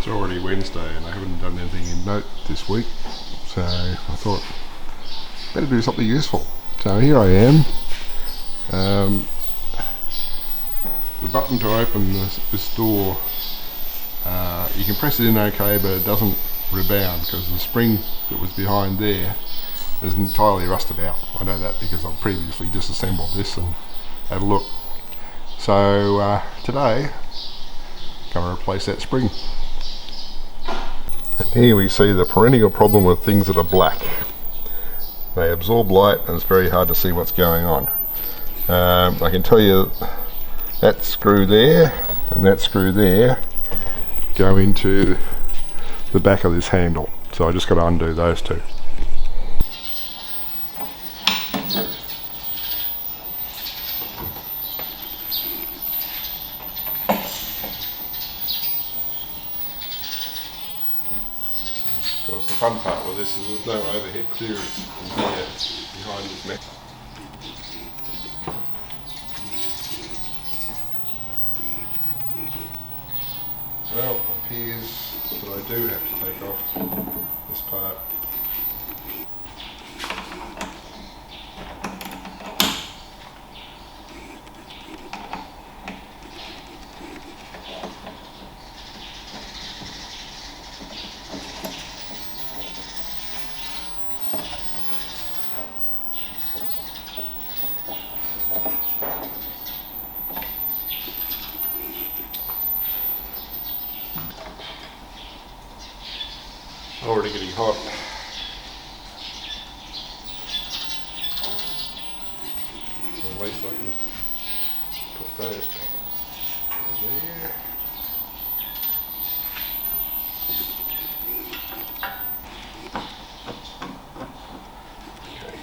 It's already Wednesday and I haven't done anything in note this week, so I thought better do something useful. So here I am. The button to open this door, you can press it in okay, but it doesn't rebound because the spring that was behind there is entirely rusted out. I know that because I've previously disassembled this and had a look. So today, I'm going to replace that spring. And here we see the perennial problem with things that are black. They absorb light and it's very hard to see what's going on. I can tell you that screw there and that screw there go into the back of this handle. So I just got to undo those two. Of course, the fun part with this is there's no overhead clearance in here behind this metal. Well, it appears that I do have to take off this part. Already getting hot. So at least I can put those back there. Okay.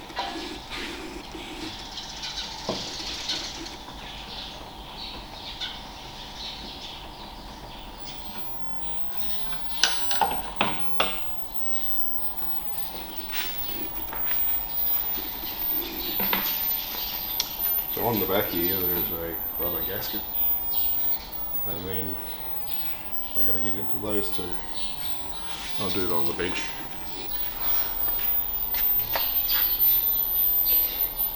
So on the back here there's a rubber gasket, and then I got to get into those two. I'll do it on the bench.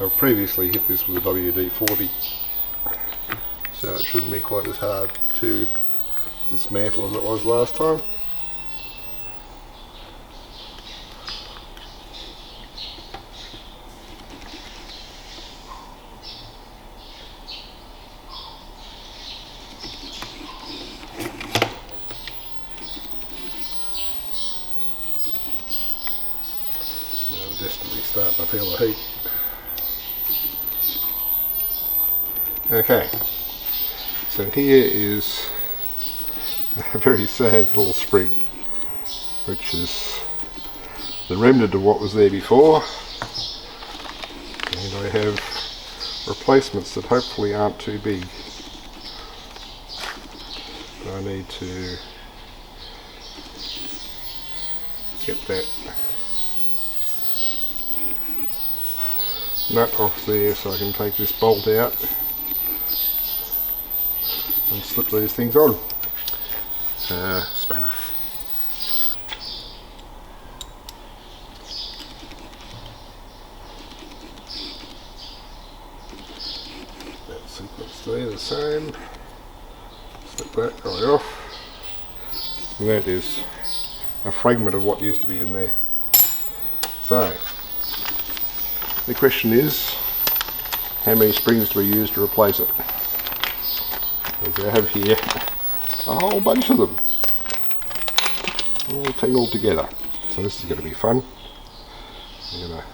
I've previously hit this with a WD-40, so it shouldn't be quite as hard to dismantle as it was last time. Definitely starting to feel the heat. Okay, so here is a very sad little spring, which is the remnant of what was there before, and I have replacements that hopefully aren't too big. But I need to get that nut off there so I can take this bolt out and slip these things on. Spanner. That sequence there the same. Slip that right off. And that is a fragment of what used to be in there. So the question is, how many springs do we use to replace it? As I have here, a whole bunch of them, all tangled together. So this is going to be fun. I'm going to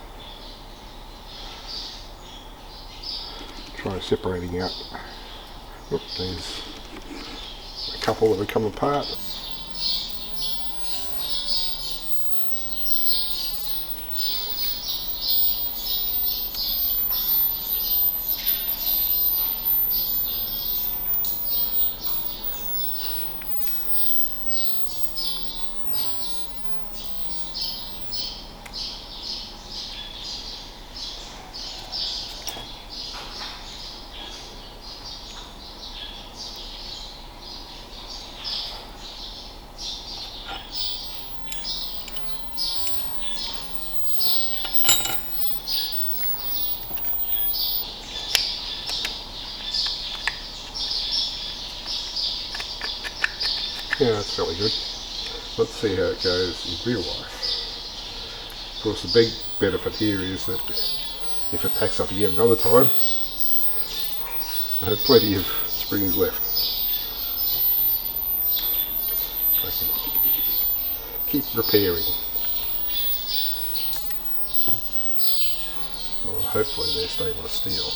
try separating out. Oops, there's a couple that have come apart. Yeah, that's fairly good. Let's see how it goes in real life. Of course, the big benefit here is that if it packs up again another time, I have plenty of springs left. I can keep repairing. Well, hopefully they're stainless steel.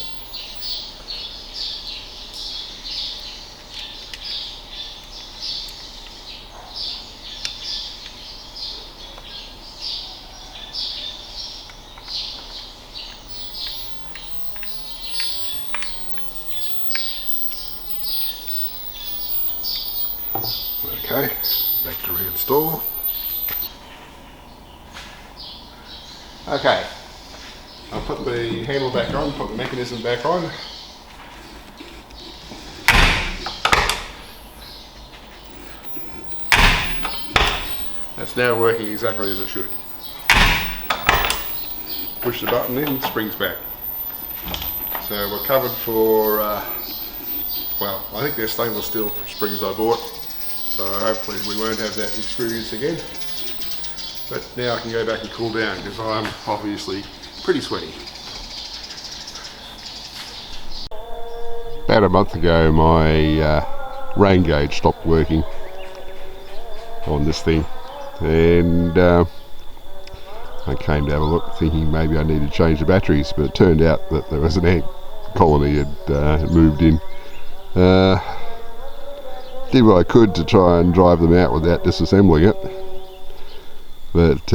Okay, back to reinstall. Okay, I'll put the handle back on, put the mechanism back on. That's now working exactly as it should. Push the button in, springs back. So we're covered for, well, I think they're stainless steel springs I bought. So hopefully we won't have that experience again. But now I can go back and cool down because I'm obviously pretty sweaty. About a month ago my rain gauge stopped working on this thing, and I came to have a look thinking maybe I need to change the batteries, but it turned out that there was an ant colony had moved in. Did what I could to try and drive them out without disassembling it, but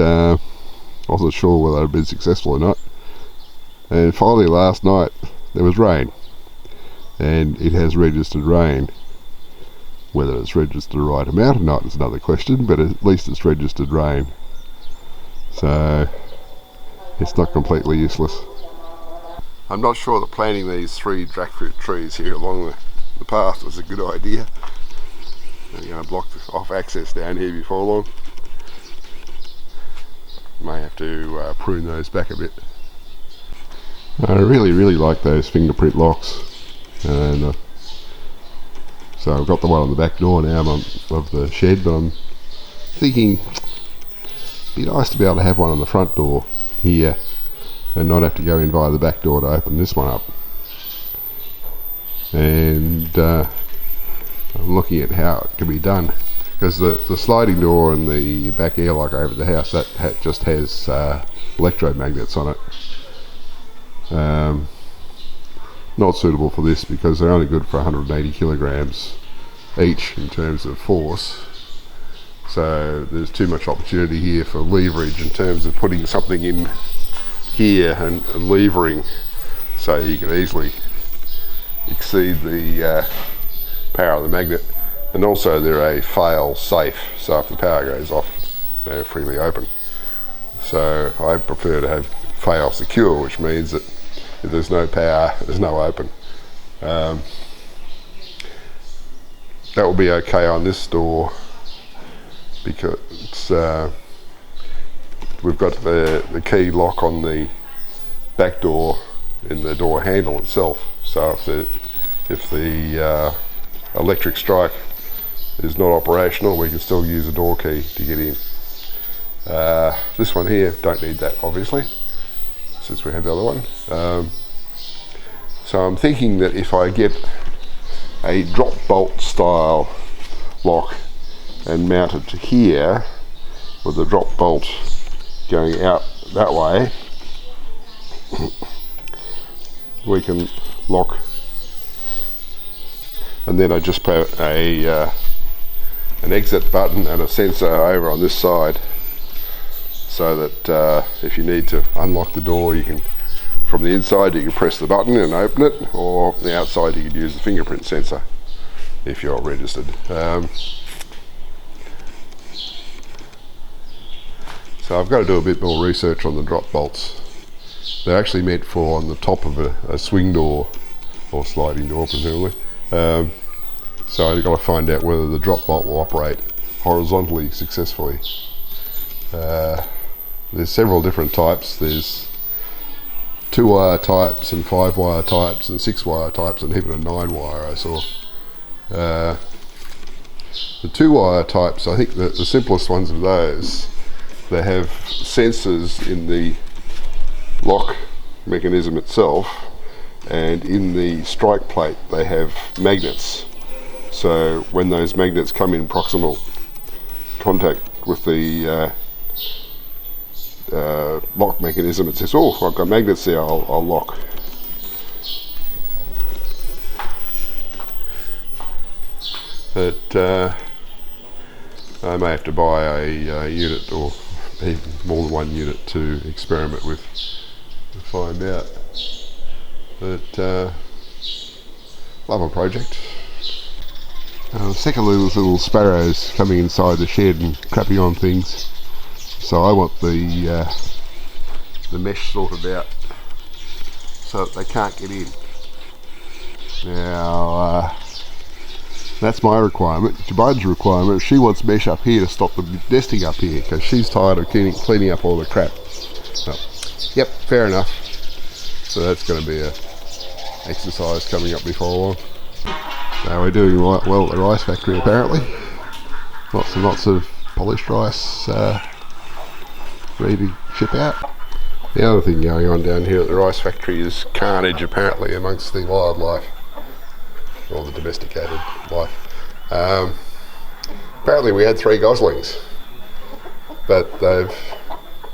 wasn't sure whether I'd been successful or not. And finally last night there was rain, and it has registered rain. Whether it's registered the right amount or not is another question, but at least it's registered rain, so it's not completely useless. I'm not sure that planting these 3 jackfruit trees here along the path was a good idea. They're going to block off access down here before long. May have to prune those back a bit. I really like those fingerprint locks, and so I've got the one on the back door now of the shed, but I'm thinking it'd be nice to be able to have one on the front door here and not have to go in via the back door to open this one up. And I'm looking at how it can be done, because the sliding door and the back airlock over the house, that just has electromagnets on it. Not suitable for this because they're only good for 180 kilograms each in terms of force, so there's too much opportunity here for leverage in terms of putting something in here and levering, so you can easily exceed the power of the magnet. And also they're a fail safe, so if the power goes off they're freely open. So I prefer to have fail secure, which means that if there's no power, there's no open. That will be okay on this door because we've got the key lock on the back door in the door handle itself. So if the electric strike is not operational, we can still use a door key to get in. This one here, don't need that obviously, since we have the other one. So I'm thinking that if I get a drop bolt style lock and mount it to here with the drop bolt going out that way, we can lock, and then I just put an exit button and a sensor over on this side, so that if you need to unlock the door, you can, from the inside you can press the button and open it, or the outside you can use the fingerprint sensor if you're registered. So I've got to do a bit more research on the drop bolts. They're actually meant for on the top of a swing door or sliding door presumably. So I've got to find out whether the drop bolt will operate horizontally successfully. There's several different types. There's 2-wire types and 5-wire types and 6-wire types and even a 9-wire I saw. The 2-wire types, I think the simplest ones of those, they have sensors in the lock mechanism itself, and in the strike plate they have magnets. So when those magnets come in proximal contact with the lock mechanism, it says, oh, I've got magnets there, I'll lock. But I may have to buy a unit, or even more than one unit, to experiment with to find out. But love a project. Secondly, there's little sparrows coming inside the shed and crapping on things. So I want the mesh sorted out so that they can't get in. Now, that's my requirement. Jubaedah's requirement, she wants mesh up here to stop them nesting up here, because she's tired of cleaning up all the crap. So, yep, fair enough. So that's going to be a exercise coming up before long. So we're doing right well at the rice factory apparently. Lots and lots of polished rice ready to ship out. The other thing going on down here at the rice factory is carnage apparently amongst the wildlife, or the domesticated life. Apparently we had 3 goslings, but they've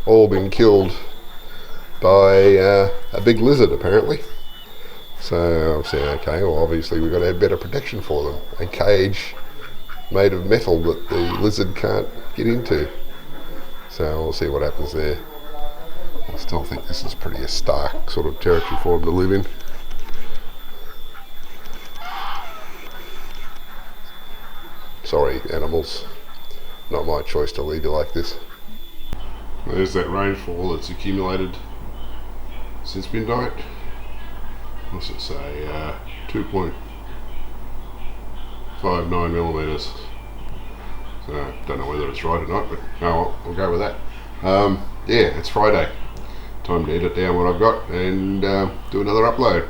all been killed by a big lizard apparently. So I'm saying, okay, well obviously we've got to have better protection for them. A cage made of metal that the lizard can't get into. So we'll see what happens there. I still think this is pretty a stark sort of territory for them to live in. Sorry animals, not my choice to lead you like this. There's that rainfall that's accumulated since midnight. What's it say? 2.59 millimetres. So don't know whether it's right or not, but oh well, we'll go with that. Yeah, it's Friday. Time to edit down what I've got and do another upload.